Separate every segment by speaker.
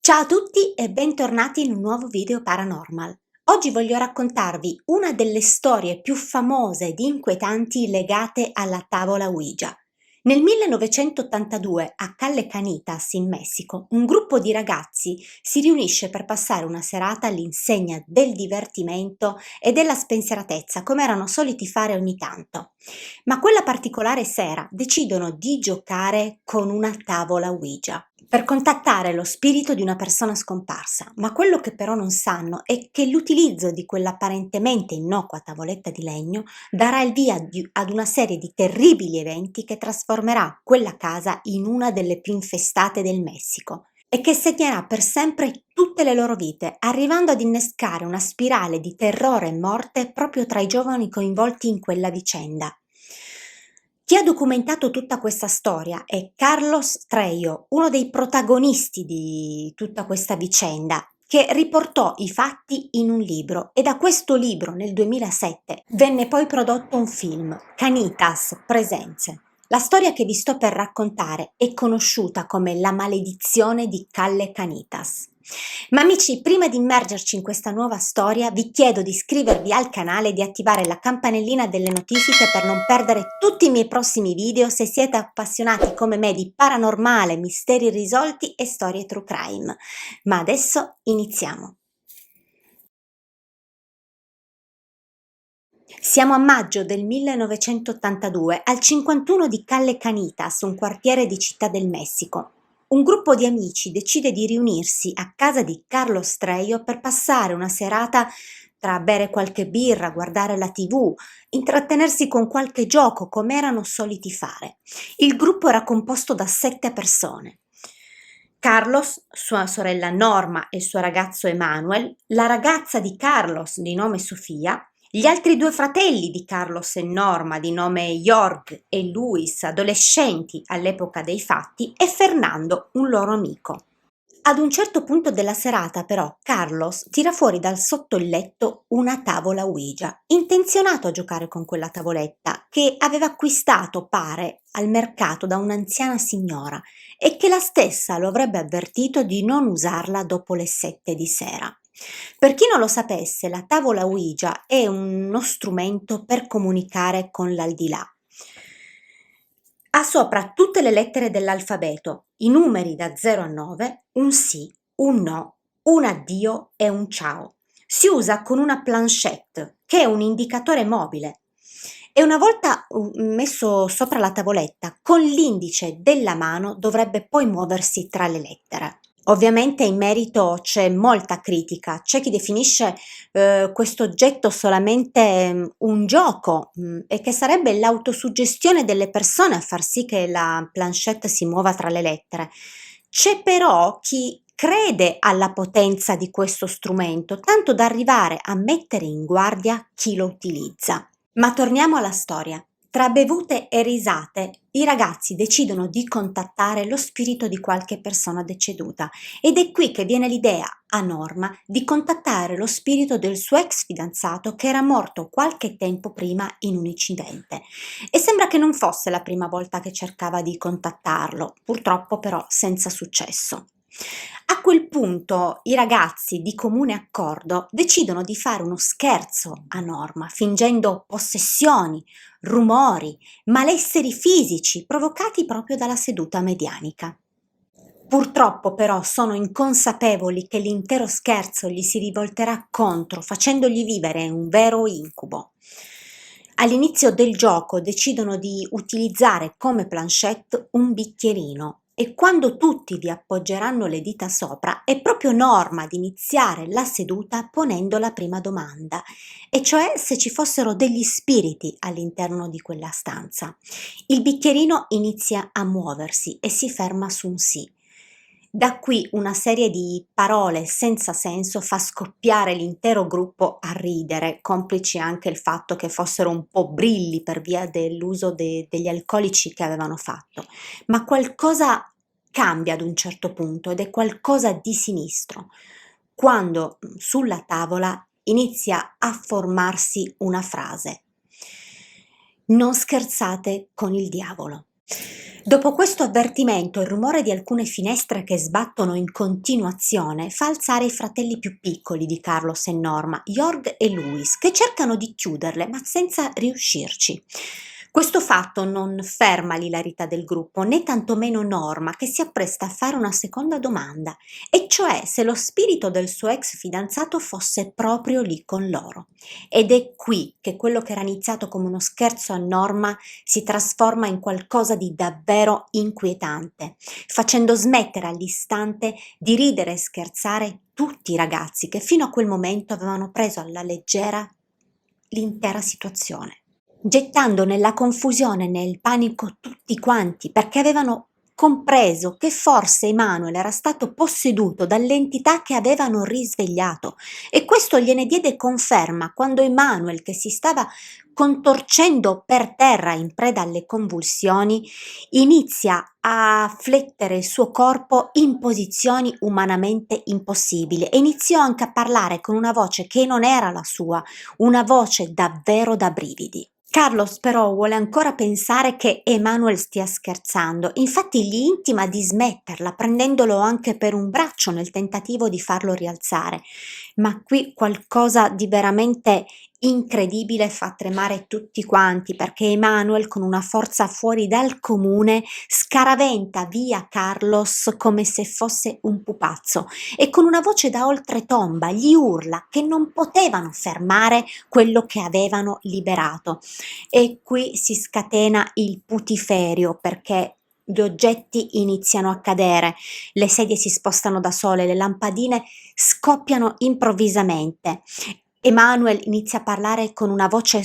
Speaker 1: Ciao a tutti e bentornati in un nuovo video paranormal. Oggi voglio raccontarvi una delle storie più famose ed inquietanti legate alla tavola Ouija. Nel 1982 a Calle Canitas in Messico un gruppo di ragazzi si riunisce per passare una serata all'insegna del divertimento e della spensieratezza come erano soliti fare ogni tanto. Ma quella particolare sera decidono di giocare con una tavola Ouija per contattare lo spirito di una persona scomparsa, ma quello che però non sanno è che l'utilizzo di quell'apparentemente innocua tavoletta di legno darà il via ad una serie di terribili eventi che trasformerà quella casa in una delle più infestate del Messico e che segnerà per sempre tutte le loro vite, arrivando ad innescare una spirale di terrore e morte proprio tra i giovani coinvolti in quella vicenda. Chi ha documentato tutta questa storia è Carlos Trejo, uno dei protagonisti di tutta questa vicenda, che riportò i fatti in un libro e da questo libro nel 2007 venne poi prodotto un film, Canitas Presenze. La storia che vi sto per raccontare è conosciuta come La maledizione di Calle Canitas. Ma amici, prima di immergerci in questa nuova storia, vi chiedo di iscrivervi al canale e di attivare la campanellina delle notifiche per non perdere tutti i miei prossimi video se siete appassionati come me di paranormale, misteri irrisolti e storie true crime. Ma adesso iniziamo. Siamo a maggio del 1982 al 51 di Calle Canitas, un quartiere di Città del Messico. Un gruppo di amici decide di riunirsi a casa di Carlos Trejo per passare una serata tra bere qualche birra, guardare la TV, intrattenersi con qualche gioco come erano soliti fare. Il gruppo era composto da 7 persone. Carlos, sua sorella Norma e il suo ragazzo Emanuel, la ragazza di Carlos di nome Sofia, gli altri 2 fratelli di Carlos e Norma di nome Jorg e Luis, adolescenti all'epoca dei fatti, e Fernando, un loro amico. Ad un certo punto della serata, però, Carlos tira fuori dal sotto il letto una tavola Ouija, intenzionato a giocare con quella tavoletta che aveva acquistato, pare, al mercato da un'anziana signora e che la stessa lo avrebbe avvertito di non usarla dopo le 7 di sera. Per chi non lo sapesse, la tavola Ouija è uno strumento per comunicare con l'aldilà. Ha sopra tutte le lettere dell'alfabeto, i numeri da 0 a 9, un sì, un no, un addio e un ciao. Si usa con una planchette, che è un indicatore mobile. E una volta messo sopra la tavoletta, con l'indice della mano dovrebbe poi muoversi tra le lettere. Ovviamente in merito c'è molta critica, c'è chi definisce questo oggetto solamente un gioco e che sarebbe l'autosuggestione delle persone a far sì che la planchette si muova tra le lettere. C'è però chi crede alla potenza di questo strumento, tanto da arrivare a mettere in guardia chi lo utilizza. Ma torniamo alla storia. Tra bevute e risate, i ragazzi decidono di contattare lo spirito di qualche persona deceduta ed è qui che viene l'idea a Norma di contattare lo spirito del suo ex fidanzato che era morto qualche tempo prima in un incidente. E sembra che non fosse la prima volta che cercava di contattarlo, purtroppo però senza successo. A quel punto i ragazzi di comune accordo decidono di fare uno scherzo a Norma, fingendo possessioni, rumori, malesseri fisici provocati proprio dalla seduta medianica. Purtroppo però sono inconsapevoli che l'intero scherzo gli si rivolterà contro, facendogli vivere un vero incubo. All'inizio del gioco decidono di utilizzare come planchette un bicchierino e quando tutti vi appoggeranno le dita sopra è proprio Norma ad iniziare la seduta ponendo la prima domanda, e cioè se ci fossero degli spiriti all'interno di quella stanza. Il bicchierino inizia a muoversi e si ferma su un sì. Da qui una serie di parole senza senso fa scoppiare l'intero gruppo a ridere, complici anche il fatto che fossero un po' brilli per via dell'uso degli alcolici che avevano fatto. Ma qualcosa cambia ad un certo punto ed è qualcosa di sinistro, quando sulla tavola inizia a formarsi una frase: non scherzate con il diavolo. Dopo questo avvertimento, il rumore di alcune finestre che sbattono in continuazione fa alzare i fratelli più piccoli di Carlos e Norma, Jorg e Luis, che cercano di chiuderle, ma senza riuscirci. Questo fatto non ferma l'ilarità del gruppo, né tantomeno Norma, che si appresta a fare una seconda domanda, e cioè se lo spirito del suo ex fidanzato fosse proprio lì con loro. Ed è qui che quello che era iniziato come uno scherzo a Norma si trasforma in qualcosa di davvero inquietante, facendo smettere all'istante di ridere e scherzare tutti i ragazzi che fino a quel momento avevano preso alla leggera l'intera situazione, gettando nella confusione e nel panico tutti quanti perché avevano compreso che forse Emanuele era stato posseduto dalle entità che avevano risvegliato, e questo gliene diede conferma quando Emanuele, che si stava contorcendo per terra in preda alle convulsioni, inizia a flettere il suo corpo in posizioni umanamente impossibili e iniziò anche a parlare con una voce che non era la sua, una voce davvero da brividi. Carlos però vuole ancora pensare che Emanuel stia scherzando, infatti gli intima di smetterla, prendendolo anche per un braccio nel tentativo di farlo rialzare. Ma qui qualcosa di veramente incredibile fa tremare tutti quanti, perché Emanuel, con una forza fuori dal comune, scaraventa via Carlos come se fosse un pupazzo e con una voce da oltretomba gli urla che non potevano fermare quello che avevano liberato. E qui si scatena il putiferio, perché gli oggetti iniziano a cadere, le sedie si spostano da sole, le lampadine scoppiano improvvisamente. Emanuel inizia a parlare con una voce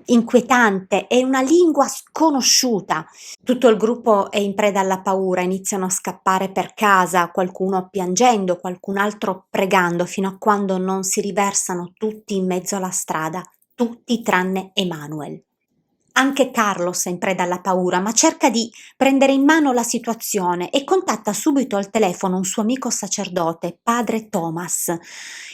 Speaker 1: inquietante e una lingua sconosciuta. Tutto il gruppo è in preda alla paura, iniziano a scappare per casa, qualcuno piangendo, qualcun altro pregando, fino a quando non si riversano tutti in mezzo alla strada, tutti tranne Emanuel. Anche Carlos è in preda alla paura, ma cerca di prendere in mano la situazione e contatta subito al telefono un suo amico sacerdote, padre Thomas.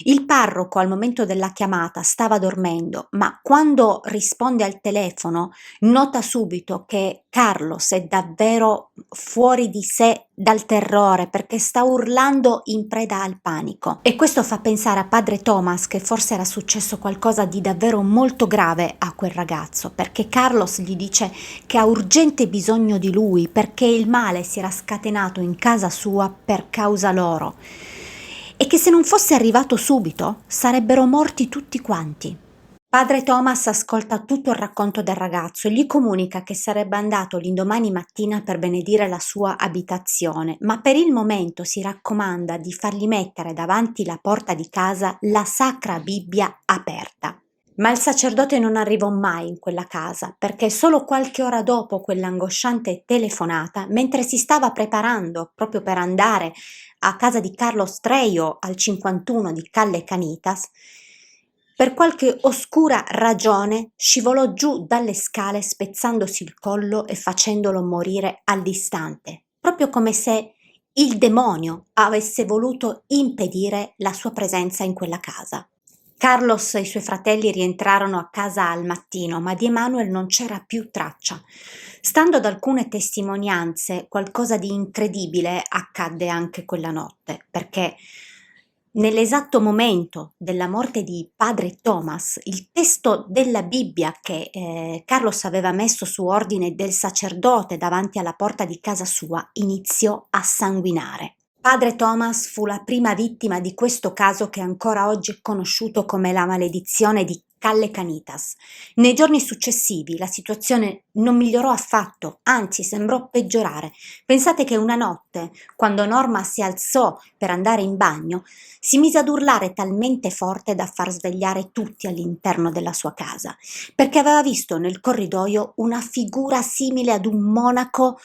Speaker 1: Il parroco al momento della chiamata stava dormendo, ma quando risponde al telefono nota subito che Carlos è davvero fuori di sé dal terrore perché sta urlando in preda al panico. E questo fa pensare a padre Thomas che forse era successo qualcosa di davvero molto grave a quel ragazzo, perché Carlos gli dice che ha urgente bisogno di lui perché il male si era scatenato in casa sua per causa loro e che se non fosse arrivato subito sarebbero morti tutti quanti. Padre Thomas ascolta tutto il racconto del ragazzo e gli comunica che sarebbe andato l'indomani mattina per benedire la sua abitazione, ma per il momento si raccomanda di fargli mettere davanti la porta di casa la Sacra Bibbia aperta. Ma il sacerdote non arrivò mai in quella casa, perché solo qualche ora dopo quell'angosciante telefonata, mentre si stava preparando proprio per andare a casa di Carlo Streio al 51 di Calle Canitas, per qualche oscura ragione scivolò giù dalle scale spezzandosi il collo e facendolo morire all'istante, proprio come se il demonio avesse voluto impedire la sua presenza in quella casa. Carlos e i suoi fratelli rientrarono a casa al mattino, ma di Emanuel non c'era più traccia. Stando ad alcune testimonianze, qualcosa di incredibile accadde anche quella notte, perché nell'esatto momento della morte di padre Thomas, il testo della Bibbia che Carlos aveva messo su ordine del sacerdote davanti alla porta di casa sua iniziò a sanguinare. Padre Thomas fu la prima vittima di questo caso che ancora oggi è conosciuto come la maledizione di Calle Canitas. Nei giorni successivi la situazione non migliorò affatto, anzi sembrò peggiorare. Pensate che una notte, quando Norma si alzò per andare in bagno, si mise ad urlare talmente forte da far svegliare tutti all'interno della sua casa, perché aveva visto nel corridoio una figura simile ad un monaco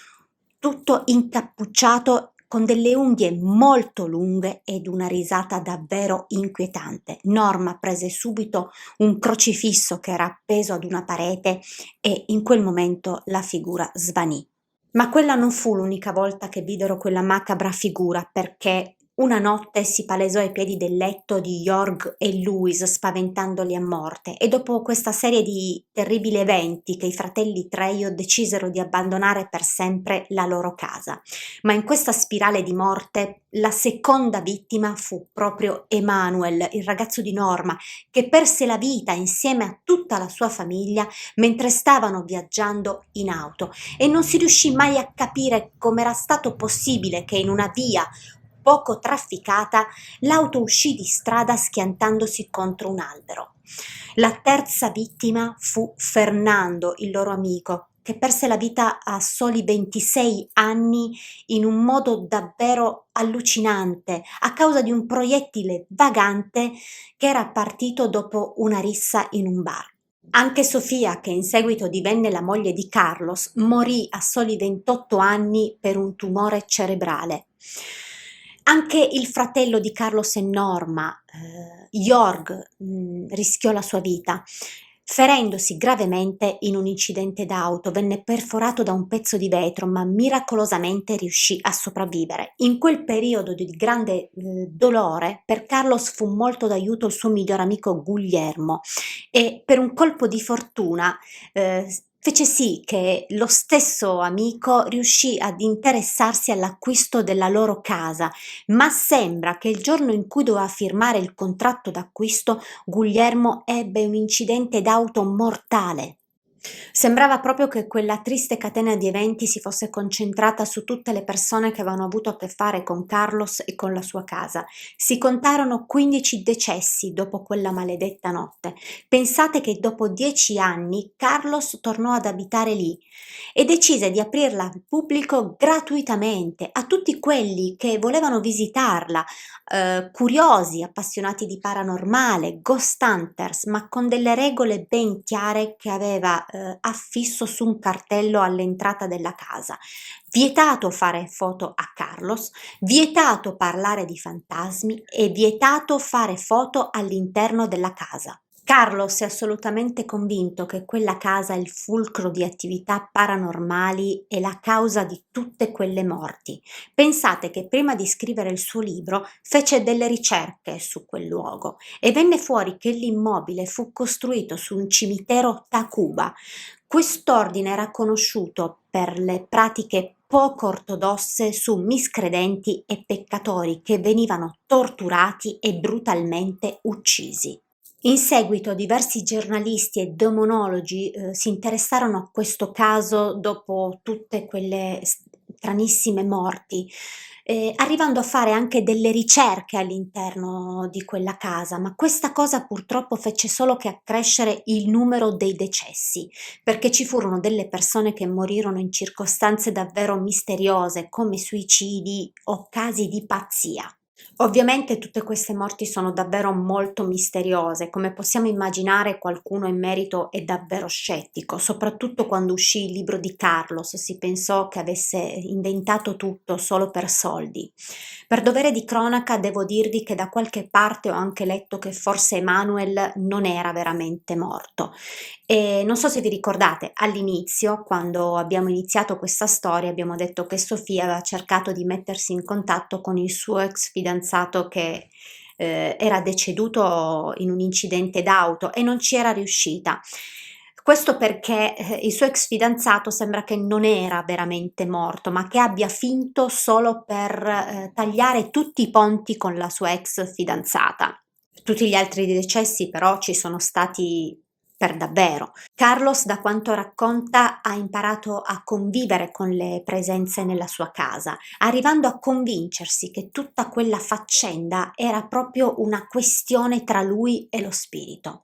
Speaker 1: tutto incappucciato con delle unghie molto lunghe ed una risata davvero inquietante. Norma prese subito un crocifisso che era appeso ad una parete e in quel momento la figura svanì. Ma quella non fu l'unica volta che videro quella macabra figura, perché Una notte si palesò ai piedi del letto di Jorg e Louis, spaventandoli a morte, e dopo questa serie di terribili eventi che i fratelli Treio decisero di abbandonare per sempre la loro casa. Ma in questa spirale di morte la seconda vittima fu proprio Emanuel, il ragazzo di Norma, che perse la vita insieme a tutta la sua famiglia mentre stavano viaggiando in auto, e non si riuscì mai a capire com'era stato possibile che in una via poco trafficata l'auto uscì di strada schiantandosi contro un albero. La terza vittima fu Fernando, il loro amico, che perse la vita a soli 26 anni in un modo davvero allucinante a causa di un proiettile vagante che era partito dopo una rissa in un bar. Anche Sofia, che in seguito divenne la moglie di Carlos, morì a soli 28 anni per un tumore cerebrale. Anche il fratello di Carlos e Norma, Jorg, rischiò la sua vita, ferendosi gravemente in un incidente d'auto. Venne perforato da un pezzo di vetro, ma miracolosamente riuscì a sopravvivere. In quel periodo di grande dolore, per Carlos fu molto d'aiuto il suo miglior amico Guglielmo, e per un colpo di fortuna fece sì che lo stesso amico riuscì ad interessarsi all'acquisto della loro casa, ma sembra che il giorno in cui doveva firmare il contratto d'acquisto, Guglielmo ebbe un incidente d'auto mortale. Sembrava proprio che quella triste catena di eventi si fosse concentrata su tutte le persone che avevano avuto a che fare con Carlos e con la sua casa. Si contarono 15 decessi dopo quella maledetta notte. Pensate che dopo 10 anni Carlos tornò ad abitare lì e decise di aprirla al pubblico gratuitamente a tutti quelli che volevano visitarla, curiosi, appassionati di paranormale, ghost hunters, ma con delle regole ben chiare che aveva affisso su un cartello all'entrata della casa. Vietato fare foto a Carlos, vietato parlare di fantasmi e vietato fare foto all'interno della casa. Carlos è assolutamente convinto che quella casa è il fulcro di attività paranormali e la causa di tutte quelle morti. Pensate che prima di scrivere il suo libro fece delle ricerche su quel luogo e venne fuori che l'immobile fu costruito su un cimitero Takuba. Quest'ordine era conosciuto per le pratiche poco ortodosse su miscredenti e peccatori che venivano torturati e brutalmente uccisi. In seguito diversi giornalisti e demonologi si interessarono a questo caso dopo tutte quelle stranissime morti, arrivando a fare anche delle ricerche all'interno di quella casa, ma questa cosa purtroppo fece solo che accrescere il numero dei decessi, perché ci furono delle persone che morirono in circostanze davvero misteriose, come suicidi o casi di pazzia. Ovviamente tutte queste morti sono davvero molto misteriose, come possiamo immaginare qualcuno in merito è davvero scettico, soprattutto quando uscì il libro di Carlos si pensò che avesse inventato tutto solo per soldi. Per dovere di cronaca devo dirvi che da qualche parte ho anche letto che forse Emanuel non era veramente morto. E non so se vi ricordate, all'inizio, quando abbiamo iniziato questa storia, abbiamo detto che Sofia aveva cercato di mettersi in contatto con il suo ex fidanzato che era deceduto in un incidente d'auto e non ci era riuscita. Questo perché il suo ex fidanzato sembra che non era veramente morto, ma che abbia finto solo per tagliare tutti i ponti con la sua ex fidanzata. Tutti gli altri decessi però ci sono stati per davvero. Carlos, da quanto racconta, ha imparato a convivere con le presenze nella sua casa, arrivando a convincersi che tutta quella faccenda era proprio una questione tra lui e lo spirito.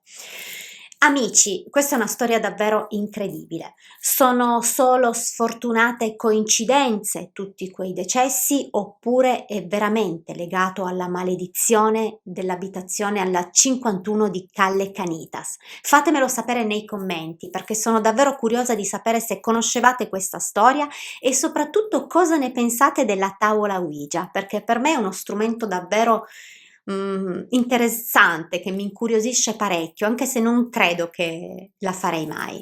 Speaker 1: Amici, questa è una storia davvero incredibile. Sono solo sfortunate coincidenze tutti quei decessi, oppure è veramente legato alla maledizione dell'abitazione alla 51 di Calle Canitas? Fatemelo sapere nei commenti, perché sono davvero curiosa di sapere se conoscevate questa storia e soprattutto cosa ne pensate della tavola Ouija, perché per me è uno strumento davvero interessante, che mi incuriosisce parecchio, anche se non credo che la farei mai.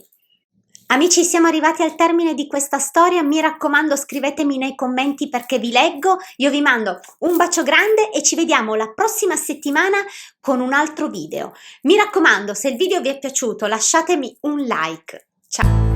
Speaker 1: Amici, siamo arrivati al termine di questa storia, mi raccomando scrivetemi nei commenti perché vi leggo, io vi mando un bacio grande e ci vediamo la prossima settimana con un altro video. Mi raccomando, se il video vi è piaciuto lasciatemi un like. Ciao!